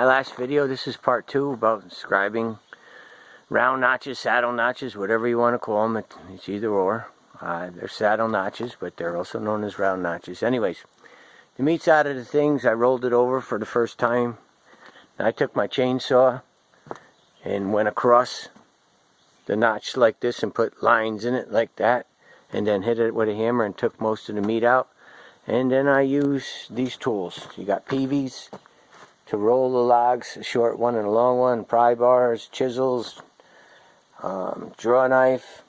my last video, this is part 2 about scribing round notches, saddle notches, whatever you want to call them. It's either or. They're saddle notches, but they're also known as round notches. Anyways, the meat's out of the things. I rolled it over for the first time. I took my chainsaw and went across the notch like this and put lines in it like that, and then hit it with a hammer and took most of the meat out. And then I use these tools. You got peavies to roll the logs, a short one and a long one, pry bars, chisels, draw knife,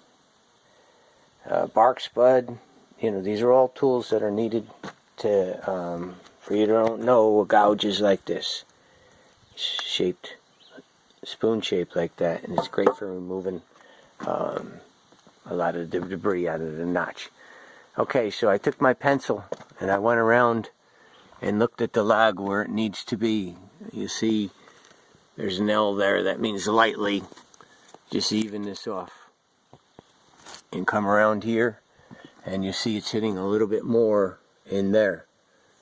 bark spud. You know, these are all tools that are needed to, for you don't know, gouges like this, shaped, spoon shaped like that, and it's great for removing a lot of the debris out of the notch. Okay, so I took my pencil and I went around and looked at the log where it needs to be. You see there's an L there. That means lightly. Just even this off. And come around here and you see it's hitting a little bit more in there.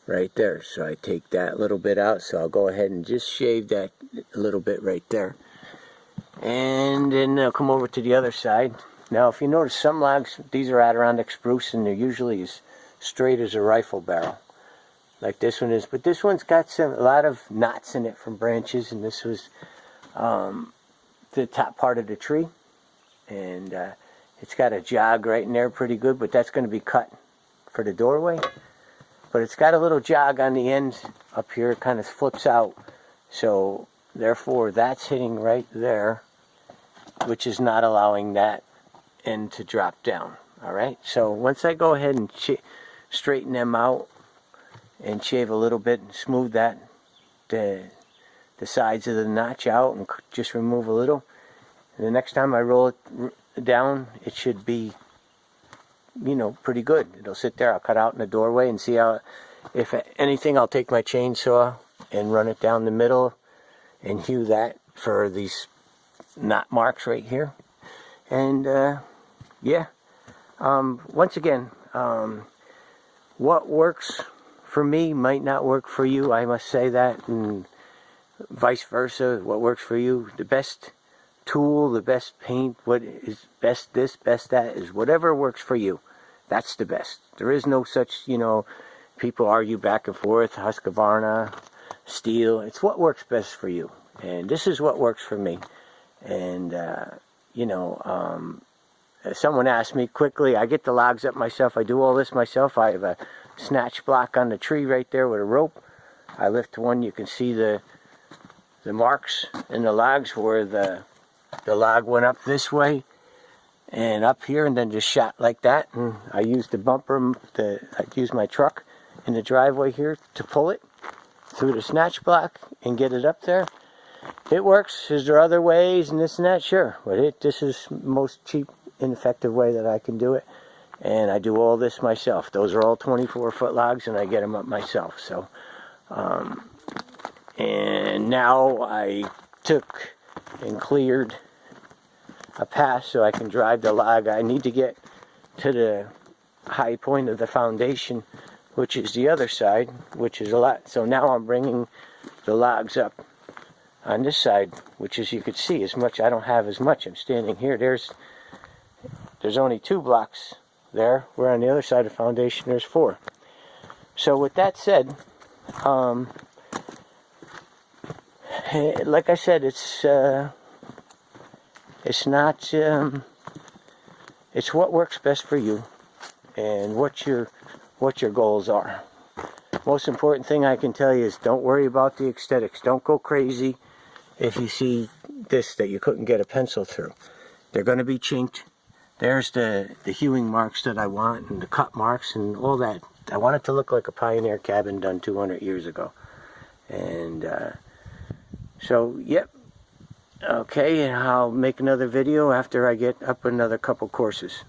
Right there. So I take that little bit out. So I'll go ahead and just shave that a little bit right there. And then I'll come over to the other side. Now, if you notice, some logs, these are Adirondack spruce, and they're usually as straight as a rifle barrel, like this one is. But this one's got a lot of knots in it from branches, and this was the top part of the tree. And it's got a jog right in there pretty good, but that's going to be cut for the doorway. But it's got a little jog on the end up here. It kind of flips out. So, therefore, that's hitting right there, which is not allowing that end to drop down. Alright, so once I go ahead and straighten them out and shave a little bit and smooth that, the sides of the notch out, and just remove a little, and the next time I roll it down, it should be, you know, pretty good. It'll sit there. I'll cut out in the doorway and see how, if anything, I'll take my chainsaw and run it down the middle and hew that for these knot marks right here. And yeah, once again, what works for me might not work for you. I must say that, and vice versa. What works for you, the best tool, the best paint, what is best this, best that, is whatever works for you. That's the best. There is no such, you know, people argue back and forth, Husqvarna, steel. It's what works best for you. And this is what works for me. And, you know, someone asked me quickly, I get the logs up myself. I do all this myself. I have a snatch block on the tree right there with a rope. I lift one. You can see the marks in the logs where the log went up this way and up here, and then just shot like that. And I used the bumper, I used my truck in the driveway here to pull it through the snatch block and get it up there. It works. Is there other ways and this and that? Sure. But this is the most cheap and effective way that I can do it. And I do all this myself. Those are all 24-foot logs, and I get them up myself. So, and now I took and cleared a path so I can drive the log. I need to get to the high point of the foundation, which is the other side, which is a lot. So now I'm bringing the logs up on this side, which, as you can see, as much, I don't have as much. I'm standing here. There's only 2 blocks there, where on the other side of the foundation there's 4. So with that said, like I said, it's not, it's what works best for you and what your goals are. Most important thing I can tell you is don't worry about the aesthetics. Don't go crazy if you see this that you couldn't get a pencil through. They're going to be chinked. There's the hewing marks that I want, and the cut marks and all that. I want it to look like a pioneer cabin done 200 years ago. And so, yep. Okay, and I'll make another video after I get up another couple courses.